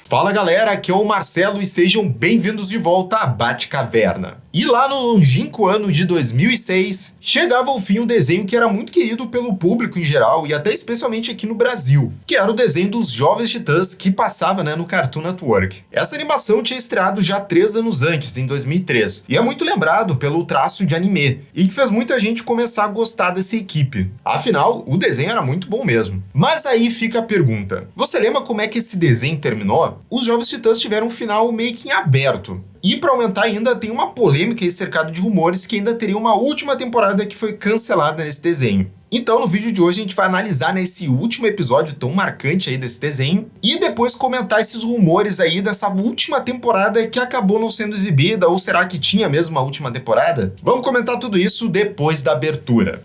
Fala galera, aqui é o Marcelo e sejam bem-vindos de volta à Batcaverna. E lá no longínquo ano de 2006, chegava ao fim um desenho que era muito querido pelo público em geral e até especialmente aqui no Brasil, que era o desenho dos Jovens Titãs que passava no Cartoon Network. Essa animação tinha estreado já 3 anos antes, em 2003, e é muito lembrado pelo traço de anime, e que fez muita gente começar a gostar dessa equipe. Afinal, o desenho era muito bom mesmo. Mas aí fica a pergunta, você lembra como é que esse desenho terminou? Os Jovens Titãs tiveram um final meio que em aberto. E para aumentar ainda, tem uma polêmica aí cercada de rumores que ainda teria uma última temporada que foi cancelada nesse desenho. Então no vídeo de hoje a gente vai analisar esse último episódio tão marcante aí desse desenho e depois comentar esses rumores aí dessa última temporada que acabou não sendo exibida, ou será que tinha mesmo uma última temporada? Vamos comentar tudo isso depois da abertura.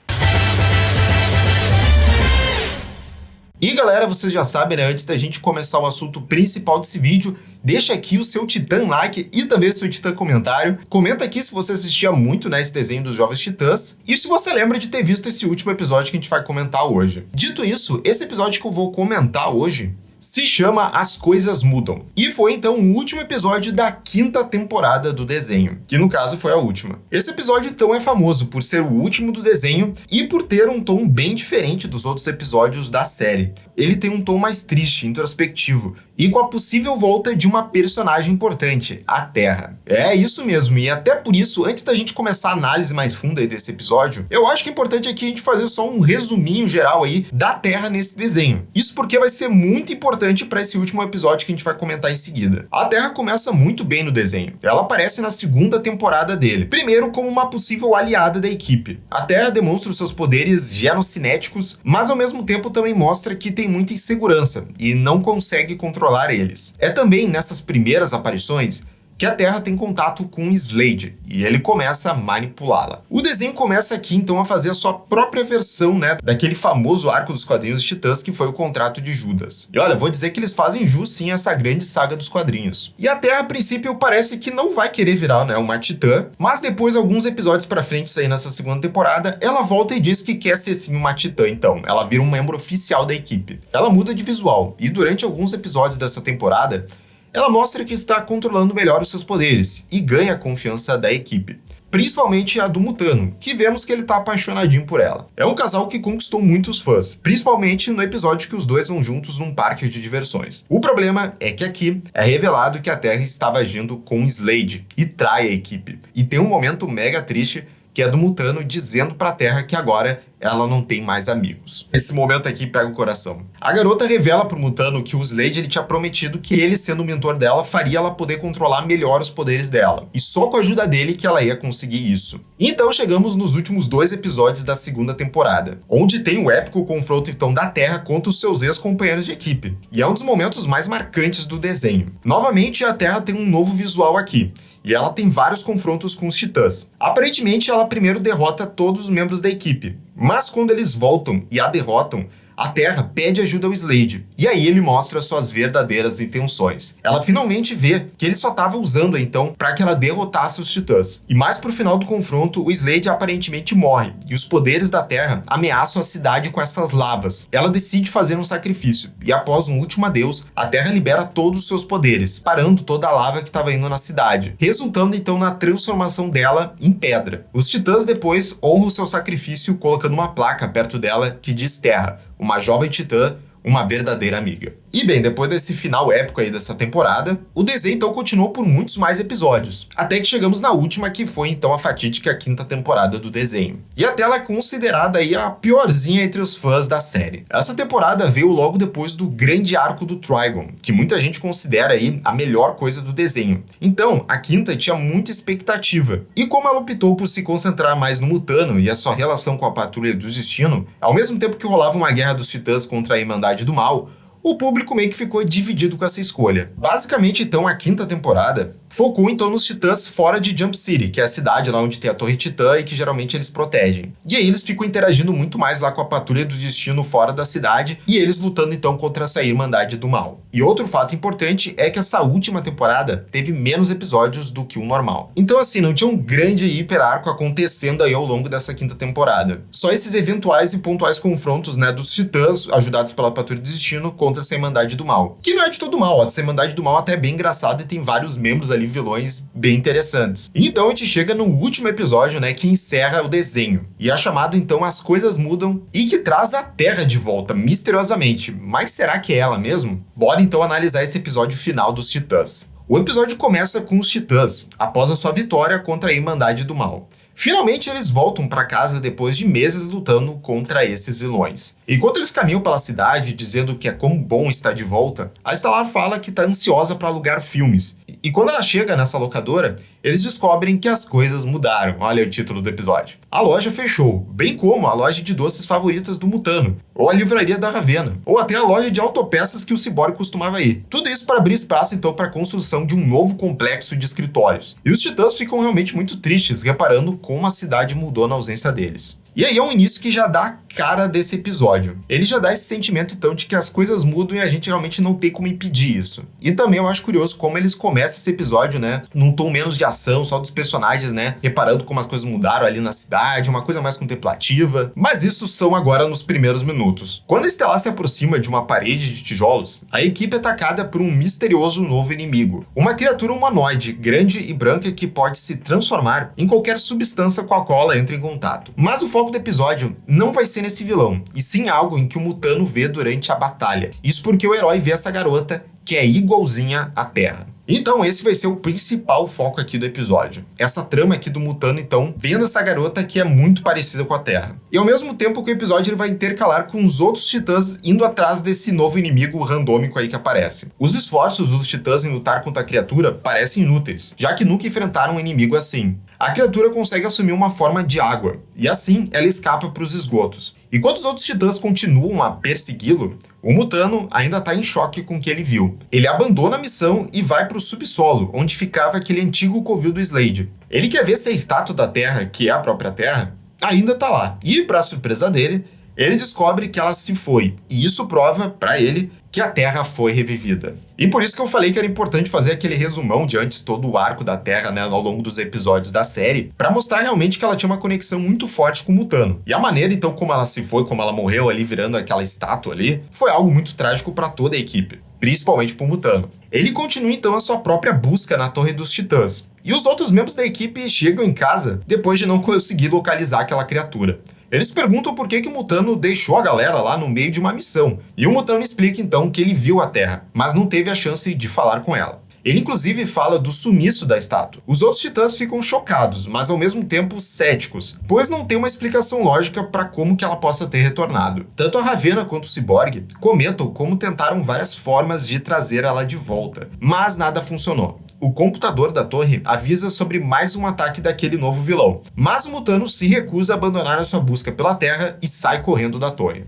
E galera, vocês já sabem, antes da gente começar o assunto principal desse vídeo, deixa aqui o seu Titã like e também o seu Titã comentário. Comenta aqui se você assistia muito esse desenho dos Jovens Titãs e se você lembra de ter visto esse último episódio que a gente vai comentar hoje. Dito isso, esse episódio que eu vou comentar hoje se chama As Coisas Mudam. E foi então o último episódio da 5ª temporada do desenho, que no caso foi a última. Esse episódio então é famoso por ser o último do desenho e por ter um tom bem diferente dos outros episódios da série. Ele tem um tom mais triste, introspectivo, e com a possível volta de uma personagem importante, a Terra. É isso mesmo, e até por isso, antes da gente começar a análise mais funda aí desse episódio, eu acho que é importante aqui a gente fazer só um resuminho geral aí da Terra nesse desenho. Isso porque vai ser muito importante para esse último episódio que a gente vai comentar em seguida. A Terra começa muito bem no desenho. Ela aparece na 2ª temporada dele. Primeiro como uma possível aliada da equipe. A Terra demonstra os seus poderes genocinéticos, mas ao mesmo tempo também mostra que tem muita insegurança e não consegue controlar eles. É também nessas primeiras aparições que a Terra tem contato com Slade, e ele começa a manipulá-la. O desenho começa aqui então a fazer a sua própria versão, daquele famoso arco dos quadrinhos dos Titãs que foi o Contrato de Judas. E olha, vou dizer que eles fazem jus sim a essa grande saga dos quadrinhos. E a Terra a princípio parece que não vai querer virar uma Titã, mas depois alguns episódios pra frente aí nessa 2ª temporada, ela volta e diz que quer ser sim uma Titã então. Ela vira um membro oficial da equipe. Ela muda de visual, e durante alguns episódios dessa temporada, ela mostra que está controlando melhor os seus poderes e ganha a confiança da equipe. Principalmente a do Mutano, que vemos que ele tá apaixonadinho por ela. É um casal que conquistou muitos fãs, principalmente no episódio que os dois vão juntos num parque de diversões. O problema é que aqui é revelado que a Terra estava agindo com Slade e trai a equipe. E tem um momento mega triste que é do Mutano dizendo pra Terra que agora ela não tem mais amigos. Esse momento aqui pega o coração. A garota revela pro Mutano que o Slade ele tinha prometido que ele, sendo o mentor dela, faria ela poder controlar melhor os poderes dela. E só com a ajuda dele que ela ia conseguir isso. Então chegamos nos últimos 2 episódios da 2ª temporada, onde tem o épico confronto então da Terra contra os seus ex-companheiros de equipe. E é um dos momentos mais marcantes do desenho. Novamente a Terra tem um novo visual aqui. E ela tem vários confrontos com os Titãs. Aparentemente, ela primeiro derrota todos os membros da equipe. Mas quando eles voltam e a derrotam, a Terra pede ajuda ao Slade, e aí ele mostra suas verdadeiras intenções. Ela finalmente vê que ele só estava usando então para que ela derrotasse os Titãs. E mais pro final do confronto, o Slade aparentemente morre, e os poderes da Terra ameaçam a cidade com essas lavas. Ela decide fazer um sacrifício, e após um último adeus, a Terra libera todos os seus poderes, parando toda a lava que estava indo na cidade, resultando então na transformação dela em pedra. Os Titãs depois honram o seu sacrifício colocando uma placa perto dela que diz Terra, uma jovem titã, uma verdadeira amiga. E bem, depois desse final épico aí dessa temporada, o desenho então continuou por muitos mais episódios, até que chegamos na última, que foi então a fatídica 5ª temporada do desenho. E até ela é considerada aí a piorzinha entre os fãs da série. Essa temporada veio logo depois do grande arco do Trigon, que muita gente considera aí a melhor coisa do desenho. Então, a 5ª tinha muita expectativa. E como ela optou por se concentrar mais no Mutano e a sua relação com a Patrulha do Destino, ao mesmo tempo que rolava uma guerra dos Titãs contra a Irmandade do Mal, o público meio que ficou dividido com essa escolha. Basicamente, então, a 5ª temporada focou então nos titãs fora de Jump City, que é a cidade lá onde tem a Torre Titã e que geralmente eles protegem. E aí eles ficam interagindo muito mais lá com a Patrulha do Destino fora da cidade e eles lutando então contra essa Irmandade do Mal. E outro fato importante é que essa última temporada teve menos episódios do que o normal. Então assim, não tinha um grande hiper arco acontecendo aí ao longo dessa quinta temporada. Só esses eventuais e pontuais confrontos, né, dos titãs ajudados pela Patrulha do Destino contra essa Irmandade do Mal. Que não é de todo mal, essa Irmandade do Mal até é bem engraçada e tem vários membros ali, vilões bem interessantes. E então a gente chega no último episódio, né, que encerra o desenho. E é chamado então As Coisas Mudam e que traz a Terra de volta, misteriosamente. Mas será que é ela mesmo? Bora então analisar esse episódio final dos Titãs. O episódio começa com os Titãs, após a sua vitória contra a Irmandade do Mal. Finalmente eles voltam para casa depois de meses lutando contra esses vilões. Enquanto eles caminham pela cidade dizendo que é como bom estar de volta, a Stellar fala que está ansiosa para alugar filmes. E quando ela chega nessa locadora, eles descobrem que as coisas mudaram. Olha o título do episódio. A loja fechou, bem como a loja de doces favoritas do Mutano, ou a livraria da Ravenna, ou até a loja de autopeças que o Cyborg costumava ir. Tudo isso para abrir espaço então para a construção de um novo complexo de escritórios. E os titãs ficam realmente muito tristes, reparando como a cidade mudou na ausência deles. E aí é um início que já dá a cara desse episódio. Ele já dá esse sentimento, então, de que as coisas mudam e a gente realmente não tem como impedir isso. E também eu acho curioso como eles começam esse episódio, né, num tom menos de ação, só dos personagens, né, reparando como as coisas mudaram ali na cidade, uma coisa mais contemplativa. Mas isso são agora nos primeiros minutos. Quando a Stellar se aproxima de uma parede de tijolos, a equipe é atacada por um misterioso novo inimigo. Uma criatura humanoide, grande e branca que pode se transformar em qualquer substância com a qual ela entra em contato. Mas o foco do episódio não vai ser nesse vilão, e sim algo em que o Mutano vê durante a batalha. Isso porque o herói vê essa garota que é igualzinha à Terra. Então esse vai ser o principal foco aqui do episódio. Essa trama aqui do Mutano, então, vendo essa garota que é muito parecida com a Terra. E ao mesmo tempo que o episódio ele vai intercalar com os outros titãs indo atrás desse novo inimigo randômico aí que aparece. Os esforços dos titãs em lutar contra a criatura parecem inúteis, já que nunca enfrentaram um inimigo assim. A criatura consegue assumir uma forma de água, e assim ela escapa para os esgotos. Enquanto os outros titãs continuam a persegui-lo, o Mutano ainda está em choque com o que ele viu. Ele abandona a missão e vai para o subsolo, onde ficava aquele antigo covil do Slade. Ele quer ver se a estátua da Terra, que é a própria Terra, ainda está lá. E, para surpresa dele, ele descobre que ela se foi. E isso prova, para ele, que a Terra foi revivida. E por isso que eu falei que era importante fazer aquele resumão de antes todo o arco da Terra, né, ao longo dos episódios da série, para mostrar realmente que ela tinha uma conexão muito forte com o Mutano. E a maneira, então, como ela se foi, como ela morreu ali virando aquela estátua ali, foi algo muito trágico para toda a equipe, principalmente para o Mutano. Ele continua, então, a sua própria busca na Torre dos Titãs. E os outros membros da equipe chegam em casa depois de não conseguir localizar aquela criatura. Eles perguntam por que o Mutano deixou a galera lá no meio de uma missão. E o Mutano explica então que ele viu a Terra, mas não teve a chance de falar com ela. Ele inclusive fala do sumiço da estátua. Os outros titãs ficam chocados, mas ao mesmo tempo céticos, pois não tem uma explicação lógica para como que ela possa ter retornado. Tanto a Ravenna quanto o Cyborg comentam como tentaram várias formas de trazer ela de volta, mas nada funcionou. O computador da torre avisa sobre mais um ataque daquele novo vilão, mas o Mutano se recusa a abandonar a sua busca pela Terra e sai correndo da torre.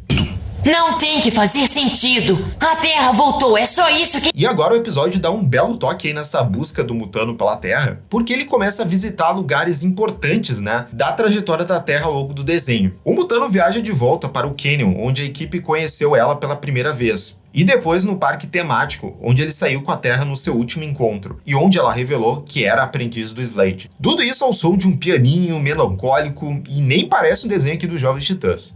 Não tem que fazer sentido. A Terra voltou, é só isso que... E agora o episódio dá um belo toque aí nessa busca do Mutano pela Terra, porque ele começa a visitar lugares importantes, né, da trajetória da Terra ao longo do desenho. O Mutano viaja de volta para o Canyon, onde a equipe conheceu ela pela primeira vez. E depois no parque temático, onde ele saiu com a Terra no seu último encontro, e onde ela revelou que era aprendiz do Slade. Tudo isso ao som de um pianinho melancólico, e nem parece um desenho aqui dos Jovens Titãs.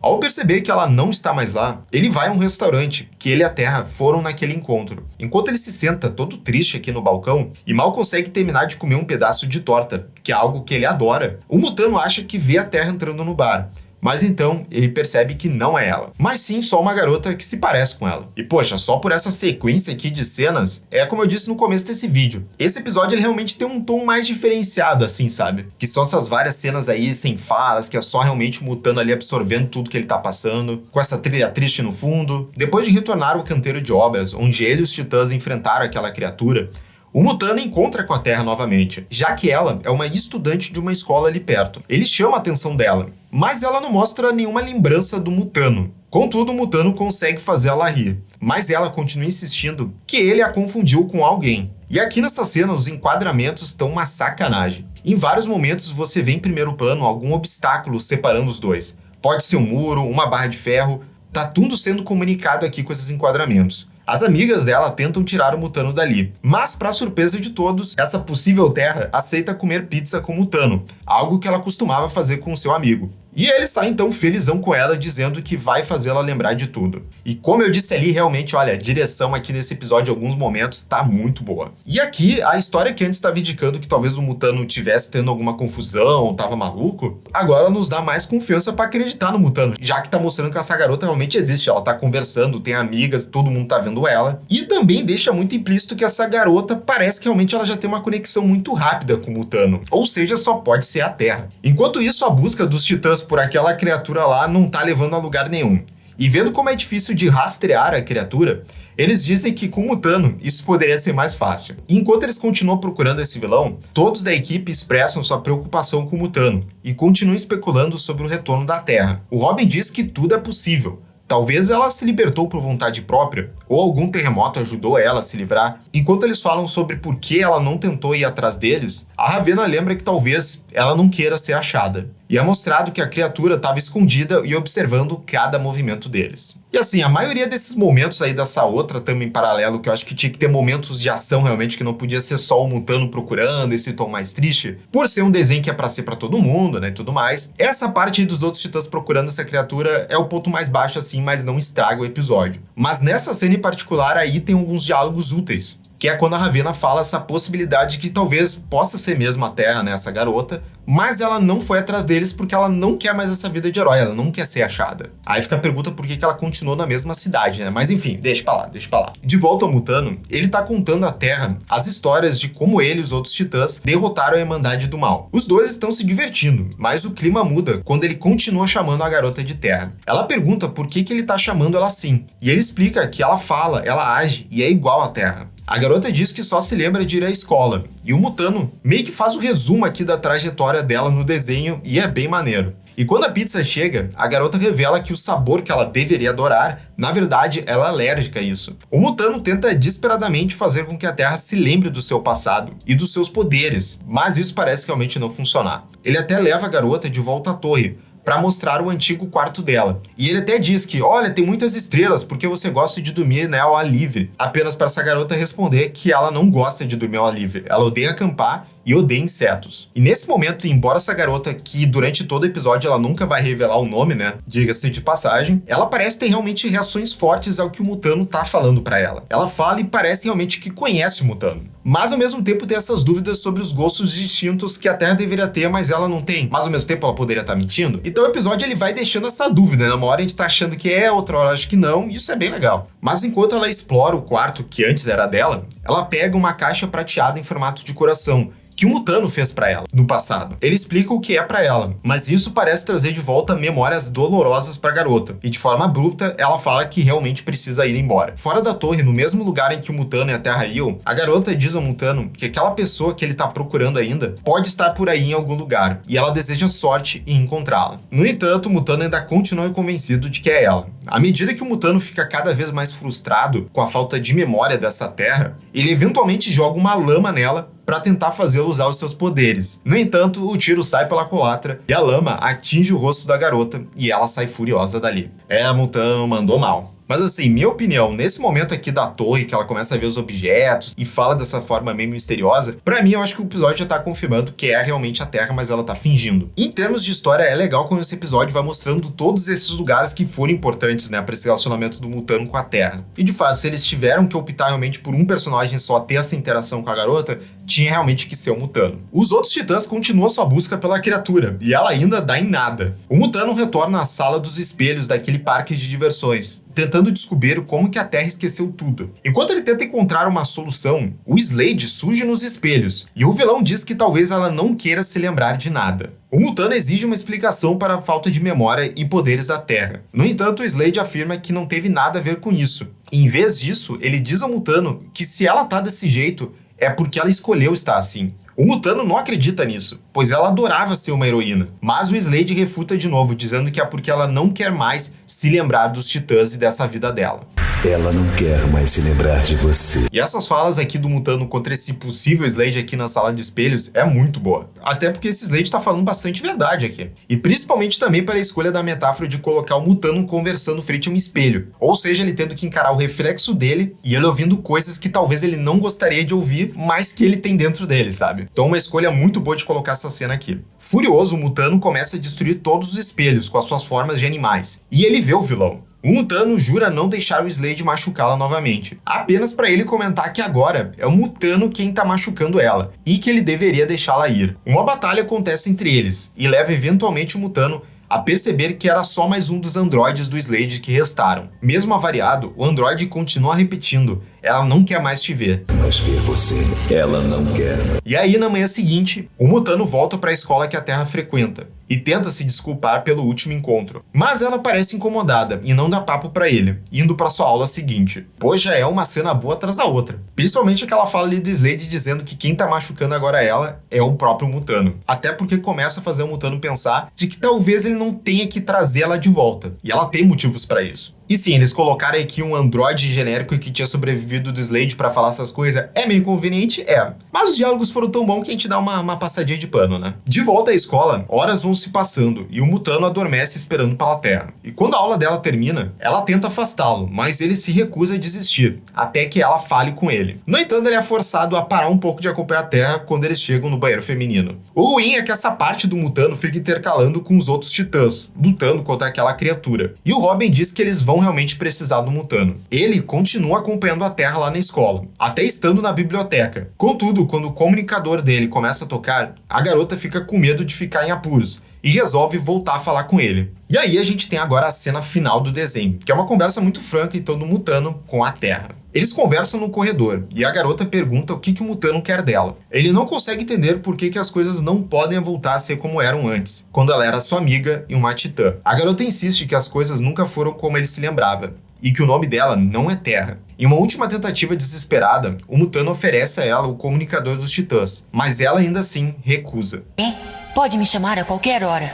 Ao perceber que ela não está mais lá, ele vai a um restaurante que ele e a Terra foram naquele encontro. Enquanto ele se senta todo triste aqui no balcão e mal consegue terminar de comer um pedaço de torta, que é algo que ele adora, o Mutano acha que vê a Terra entrando no bar. Mas então ele percebe que não é ela, mas sim só uma garota que se parece com ela. E poxa, só por essa sequência aqui de cenas, é como eu disse no começo desse vídeo. Esse episódio ele realmente tem um tom mais diferenciado assim, sabe? Que são essas várias cenas aí sem falas, que é só realmente o Mutano ali absorvendo tudo que ele tá passando, com essa trilha triste no fundo. Depois de retornar ao canteiro de obras, onde ele e os titãs enfrentaram aquela criatura, o Mutano encontra com a Terra novamente, já que ela é uma estudante de uma escola ali perto. Ele chama a atenção dela, mas ela não mostra nenhuma lembrança do Mutano. Contudo, o Mutano consegue fazer ela rir, mas ela continua insistindo que ele a confundiu com alguém. E aqui nessa cena os enquadramentos estão uma sacanagem. Em vários momentos você vê em primeiro plano algum obstáculo separando os dois. Pode ser um muro, uma barra de ferro, tá tudo sendo comunicado aqui com esses enquadramentos. As amigas dela tentam tirar o Mutano dali, mas para surpresa de todos, essa possível Terra aceita comer pizza com o Mutano, algo que ela costumava fazer com o seu amigo. E ele sai então felizão com ela, dizendo que vai fazê-la lembrar de tudo. E como eu disse ali, realmente, olha, a direção aqui nesse episódio, em alguns momentos, tá muito boa. E aqui, a história que antes estava indicando que talvez o Mutano tivesse tendo alguma confusão, tava maluco, agora nos dá mais confiança para acreditar no Mutano, já que tá mostrando que essa garota realmente existe, ela tá conversando, tem amigas, todo mundo tá vendo ela. E também deixa muito implícito que essa garota parece que realmente ela já tem uma conexão muito rápida com o Mutano, ou seja, só pode ser a Terra. Enquanto isso, a busca dos titãs por aquela criatura lá não tá levando a lugar nenhum. E vendo como é difícil de rastrear a criatura, eles dizem que com o Mutano isso poderia ser mais fácil. E enquanto eles continuam procurando esse vilão, todos da equipe expressam sua preocupação com o Mutano e continuam especulando sobre o retorno da Terra. O Robin diz que tudo é possível. Talvez ela se libertou por vontade própria, ou algum terremoto ajudou ela a se livrar. Enquanto eles falam sobre por que ela não tentou ir atrás deles, a Ravenna lembra que talvez ela não queira ser achada. E é mostrado que a criatura estava escondida e observando cada movimento deles. E assim, a maioria desses momentos aí dessa outra também em paralelo, que eu acho que tinha que ter momentos de ação realmente, que não podia ser só o Mutano procurando esse tom mais triste, por ser um desenho que é pra ser pra todo mundo, né, e tudo mais. Essa parte aí dos outros titãs procurando essa criatura é o ponto mais baixo assim, mas não estraga o episódio. Mas nessa cena em particular aí tem alguns diálogos úteis, que é quando a Ravenna fala essa possibilidade que talvez possa ser mesmo a Terra, né, essa garota, mas ela não foi atrás deles porque ela não quer mais essa vida de herói, ela não quer ser achada. Aí fica a pergunta por que ela continuou na mesma cidade, né, mas enfim, deixa pra lá. De volta ao Mutano, ele tá contando à Terra as histórias de como ele e os outros titãs derrotaram a Irmandade do Mal. Os dois estão se divertindo, mas o clima muda quando ele continua chamando a garota de Terra. Ela pergunta por que ele tá chamando ela assim, e ele explica que ela fala, ela age e é igual à Terra. A garota diz que só se lembra de ir à escola, e o Mutano meio que faz o resumo aqui da trajetória dela no desenho, e é bem maneiro. E quando a pizza chega, a garota revela que o sabor que ela deveria adorar, na verdade, ela é alérgica a isso. O Mutano tenta desesperadamente fazer com que a Terra se lembre do seu passado e dos seus poderes, mas isso parece realmente não funcionar. Ele até leva a garota de volta à torre, para mostrar o antigo quarto dela. E ele até diz que, olha, tem muitas estrelas, porque você gosta de dormir, né, ao ar livre. Apenas para essa garota responder que ela não gosta de dormir ao ar livre. Ela odeia acampar e odeia insetos. E nesse momento, embora essa garota, que durante todo o episódio ela nunca vai revelar o nome, né, diga-se de passagem, ela parece ter realmente reações fortes ao que o Mutano tá falando para ela. Ela fala e parece realmente que conhece o Mutano. Mas ao mesmo tempo tem essas dúvidas sobre os gostos distintos que a Terra deveria ter, mas ela não tem. Mas ao mesmo tempo ela poderia estar mentindo. Então o episódio ele vai deixando essa dúvida, né? Uma hora a gente tá achando que é, outra hora acho que não, e isso é bem legal. Mas enquanto ela explora o quarto que antes era dela, ela pega uma caixa prateada em formato de coração, que o Mutano fez pra ela no passado. Ele explica o que é pra ela, mas isso parece trazer de volta memórias dolorosas pra garota. E de forma abrupta, ela fala que realmente precisa ir embora. Fora da torre, no mesmo lugar em que o Mutano e a Terra iam, a garota diz ao Mutano que aquela pessoa que ele tá procurando ainda pode estar por aí em algum lugar, e ela deseja sorte em encontrá-la. No entanto, o Mutano ainda continua convencido de que é ela. À medida que o Mutano fica cada vez mais frustrado com a falta de memória dessa Terra, ele eventualmente joga uma lama nela para tentar fazê-lo usar os seus poderes. No entanto, o tiro sai pela culatra e a lama atinge o rosto da garota e ela sai furiosa dali. A Mutano mandou mal. Mas assim, minha opinião, nesse momento aqui da torre, que ela começa a ver os objetos e fala dessa forma meio misteriosa, pra mim eu acho que o episódio já tá confirmando que é realmente a Terra, mas ela tá fingindo. Em termos de história, é legal quando esse episódio vai mostrando todos esses lugares que foram importantes, né, pra esse relacionamento do Mutano com a Terra. E de fato, se eles tiveram que optar realmente por um personagem só ter essa interação com a garota, tinha realmente que ser o Mutano. Os outros titãs continuam sua busca pela criatura, e ela ainda dá em nada. O Mutano retorna à sala dos espelhos daquele parque de diversões, tentando descobrir como que a Terra esqueceu tudo. Enquanto ele tenta encontrar uma solução, o Slade surge nos espelhos, e o vilão diz que talvez ela não queira se lembrar de nada. O Mutano exige uma explicação para a falta de memória e poderes da Terra. No entanto, o Slade afirma que não teve nada a ver com isso. E, em vez disso, ele diz ao Mutano que se ela tá desse jeito, é porque ela escolheu estar assim. O Mutano não acredita nisso, pois ela adorava ser uma heroína. Mas o Slade refuta de novo, dizendo que é porque ela não quer mais se lembrar dos Titãs e dessa vida dela. Ela não quer mais se lembrar de você. E essas falas aqui do Mutano contra esse possível Slade aqui na sala de espelhos é muito boa. Até porque esse Slade tá falando bastante verdade aqui. E principalmente também pela escolha da metáfora de colocar o Mutano conversando frente a um espelho. Ou seja, ele tendo que encarar o reflexo dele e ele ouvindo coisas que talvez ele não gostaria de ouvir, mas que ele tem dentro dele, sabe? Então uma escolha muito boa de colocar essa cena aqui. Furioso, o Mutano começa a destruir todos os espelhos com as suas formas de animais. E ele vê o vilão. O Mutano jura não deixar o Slade machucá-la novamente, apenas para ele comentar que agora é o Mutano quem tá machucando ela, e que ele deveria deixá-la ir. Uma batalha acontece entre eles, e leva eventualmente o Mutano a perceber que era só mais um dos androides do Slade que restaram. Mesmo avariado, o androide continua repetindo: ela não quer mais te ver. Mas ver você, ela não quer. E aí, na manhã seguinte, o Mutano volta para a escola que a Terra frequenta e tenta se desculpar pelo último encontro. Mas ela parece incomodada e não dá papo para ele, indo para sua aula seguinte. Pois já é uma cena boa atrás da outra. Principalmente aquela fala ali do Slade dizendo que quem tá machucando agora ela é o próprio Mutano. Até porque começa a fazer o Mutano pensar de que talvez ele não tenha que trazer ela de volta. E ela tem motivos para isso. E sim, eles colocaram aqui um androide genérico que tinha sobrevivido do Slade pra falar essas coisas. É meio conveniente? É. Mas os diálogos foram tão bons que a gente dá uma passadinha de pano, né? De volta à escola, horas vão se passando e o Mutano adormece esperando pela Terra. E quando a aula dela termina, ela tenta afastá-lo, mas ele se recusa a desistir, até que ela fale com ele. No entanto, ele é forçado a parar um pouco de acompanhar a Terra quando eles chegam no banheiro feminino. O ruim é que essa parte do Mutano fica intercalando com os outros titãs, lutando contra aquela criatura. E o Robin diz que eles vão realmente precisar do Mutano. Ele continua acompanhando a Terra lá na escola, até estando na biblioteca. Contudo, quando o comunicador dele começa a tocar, a garota fica com medo de ficar em apuros e resolve voltar a falar com ele. E aí a gente tem agora a cena final do desenho, que é uma conversa muito franca então do Mutano com a Terra. Eles conversam no corredor e a garota pergunta o que o Mutano quer dela. Ele não consegue entender por que as coisas não podem voltar a ser como eram antes, quando ela era sua amiga e uma titã. A garota insiste que as coisas nunca foram como ele se lembrava e que o nome dela não é Terra. Em uma última tentativa desesperada, o Mutano oferece a ela o comunicador dos titãs, mas ela ainda assim recusa. Pode me chamar a qualquer hora.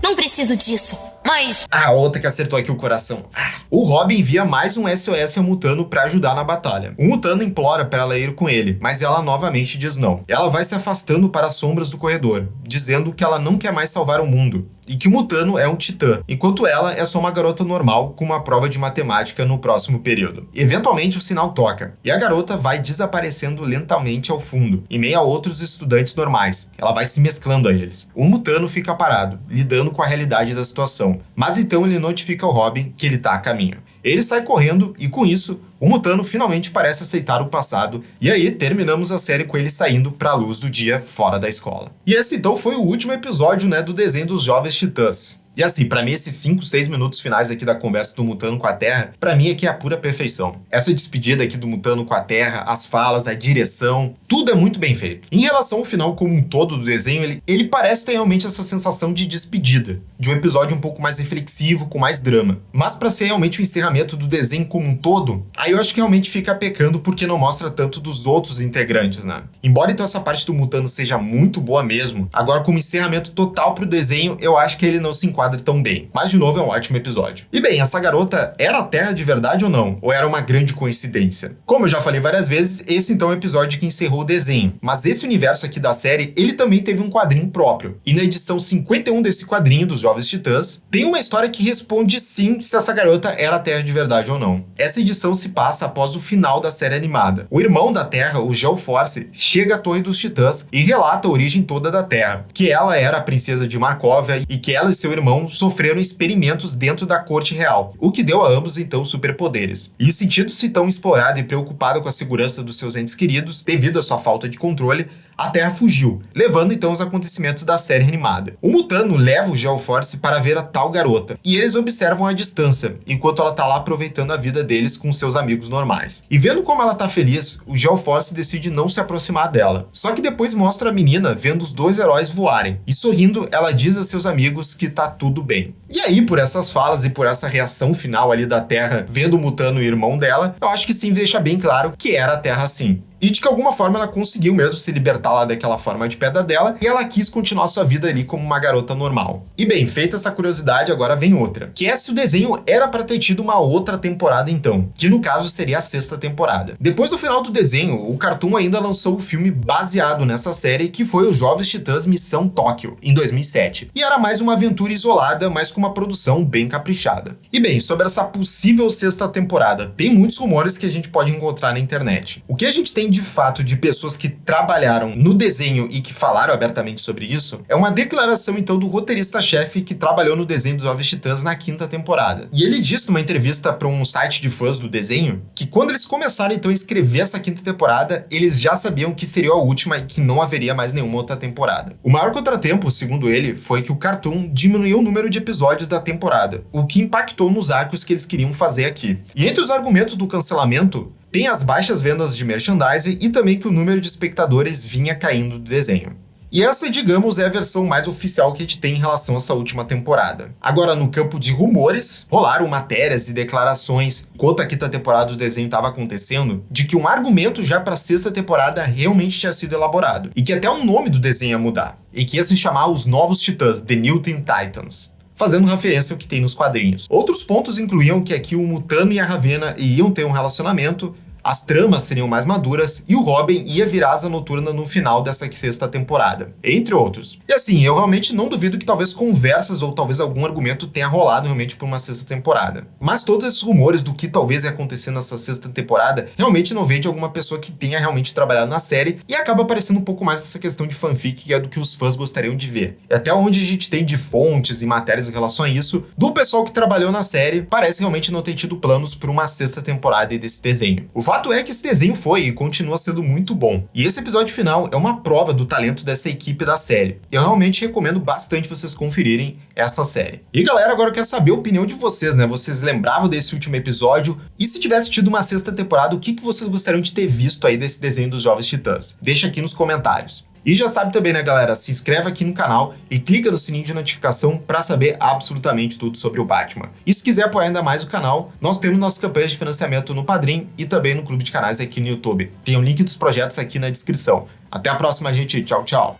Não preciso disso. Mas... A outra que acertou aqui o coração. O Robin envia mais um SOS ao Mutano para ajudar na batalha. O Mutano implora para ela ir com ele, mas ela novamente diz não. Ela vai se afastando para as sombras do corredor, dizendo que ela não quer mais salvar o mundo e que o Mutano é um titã, enquanto ela é só uma garota normal com uma prova de matemática no próximo período. Eventualmente o sinal toca, e a garota vai desaparecendo lentamente ao fundo, em meio a outros estudantes normais. Ela vai se mesclando a eles. O Mutano fica parado, lidando com a realidade da situação, mas então ele notifica ao Robin que ele está a caminho. Ele sai correndo e, com isso, o Mutano finalmente parece aceitar o passado, e aí terminamos a série com ele saindo para a luz do dia fora da escola. E esse então foi o último episódio, do desenho dos Jovens Titãs. E assim, pra mim esses 5, 6 minutos finais aqui da conversa do Mutano com a Terra, pra mim aqui é a pura perfeição. Essa despedida aqui do Mutano com a Terra, as falas, a direção, tudo é muito bem feito. Em relação ao final como um todo do desenho, ele parece ter realmente essa sensação de despedida, de um episódio um pouco mais reflexivo, com mais drama. Mas pra ser realmente o encerramento do desenho como um todo, aí eu acho que realmente fica pecando porque não mostra tanto dos outros integrantes, né? Embora então essa parte do Mutano seja muito boa mesmo, agora como encerramento total pro desenho, eu acho que ele não se enquadra tão bem. Mas de novo é um ótimo episódio. E bem, essa garota era a Terra de verdade ou não? Ou era uma grande coincidência? Como eu já falei várias vezes, esse então é o episódio que encerrou o desenho. Mas esse universo aqui da série, ele também teve um quadrinho próprio. E na edição 51 desse quadrinho dos Jovens Titãs, tem uma história que responde sim se essa garota era a Terra de verdade ou não. Essa edição se passa após o final da série animada. O irmão da Terra, o Geoforce, chega à Torre dos Titãs e relata a origem toda da Terra. Que ela era a princesa de Markovia e que ela e seu irmão sofreram experimentos dentro da corte real, o que deu a ambos então superpoderes. E sentindo-se tão explorado e preocupado com a segurança dos seus entes queridos, devido à sua falta de controle, a Terra fugiu, levando então os acontecimentos da série animada. O Mutano leva o Geoforce para ver a tal garota, e eles observam à distância, enquanto ela tá lá aproveitando a vida deles com seus amigos normais. E vendo como ela tá feliz, o Geoforce decide não se aproximar dela. Só que depois mostra a menina vendo os dois heróis voarem, e sorrindo, ela diz a seus amigos que tá tudo bem. E aí, por essas falas e por essa reação final ali da Terra vendo o Mutano e o irmão dela, eu acho que sim deixa bem claro que era a Terra sim. E de que alguma forma ela conseguiu mesmo se libertar lá daquela forma de pedra dela e ela quis continuar sua vida ali como uma garota normal. E bem, feita essa curiosidade, agora vem outra. Que é se o desenho era pra ter tido uma outra temporada então, que no caso seria a 6ª temporada. Depois do final do desenho, o Cartoon ainda lançou o filme baseado nessa série, que foi Os Jovens Titãs Missão Tóquio, em 2007. E era mais uma aventura isolada, mas com uma produção bem caprichada. E bem, sobre essa possível 6ª temporada, tem muitos rumores que a gente pode encontrar na internet. O que a gente tem de fato de pessoas que trabalharam no desenho e que falaram abertamente sobre isso, é uma declaração então do roteirista-chefe que trabalhou no desenho dos Jovens Titãs na 5ª temporada. E ele disse numa entrevista para um site de fãs do desenho que quando eles começaram então a escrever essa 5ª temporada, eles já sabiam que seria a última e que não haveria mais nenhuma outra temporada. O maior contratempo, segundo ele, foi que o Cartoon diminuiu o número de episódios da temporada, o que impactou nos arcos que eles queriam fazer aqui. E entre os argumentos do cancelamento, tem as baixas vendas de merchandising e também que o número de espectadores vinha caindo do desenho. E essa, digamos, é a versão mais oficial que a gente tem em relação a essa última temporada. Agora, no campo de rumores, rolaram matérias e declarações, enquanto a 5ª temporada do desenho estava acontecendo, de que um argumento já para a 6ª temporada realmente tinha sido elaborado, e que até o nome do desenho ia mudar, e que ia se chamar Os Novos Titãs, The New Teen Titans, fazendo referência ao que tem nos quadrinhos. Outros pontos incluíam que aqui o Mutano e a Ravenna iam ter um relacionamento, as tramas seriam mais maduras e o Robin ia virar Asa Noturna no final dessa 6ª temporada, entre outros. E assim, eu realmente não duvido que talvez conversas ou talvez algum argumento tenha rolado realmente por uma 6ª temporada. Mas todos esses rumores do que talvez ia acontecer nessa 6ª temporada realmente não vem de alguma pessoa que tenha realmente trabalhado na série e acaba aparecendo um pouco mais essa questão de fanfic, que é do que os fãs gostariam de ver. E até onde a gente tem de fontes e matérias em relação a isso, do pessoal que trabalhou na série, parece realmente não ter tido planos para uma 6ª temporada desse desenho. O fato é que esse desenho foi e continua sendo muito bom. E esse episódio final é uma prova do talento dessa equipe da série. Eu realmente recomendo bastante vocês conferirem essa série. E galera, agora eu quero saber a opinião de vocês, né? Vocês lembravam desse último episódio? E se tivesse tido uma 6ª temporada, o que vocês gostariam de ter visto aí desse desenho dos Jovens Titãs? Deixa aqui nos comentários. E já sabe também, né, galera? Se inscreve aqui no canal e clica no sininho de notificação para saber absolutamente tudo sobre o Batman. E se quiser apoiar ainda mais o canal, nós temos nossas campanhas de financiamento no Padrim e também no clube de canais aqui no YouTube. Tem o link dos projetos aqui na descrição. Até a próxima, gente. Tchau, tchau.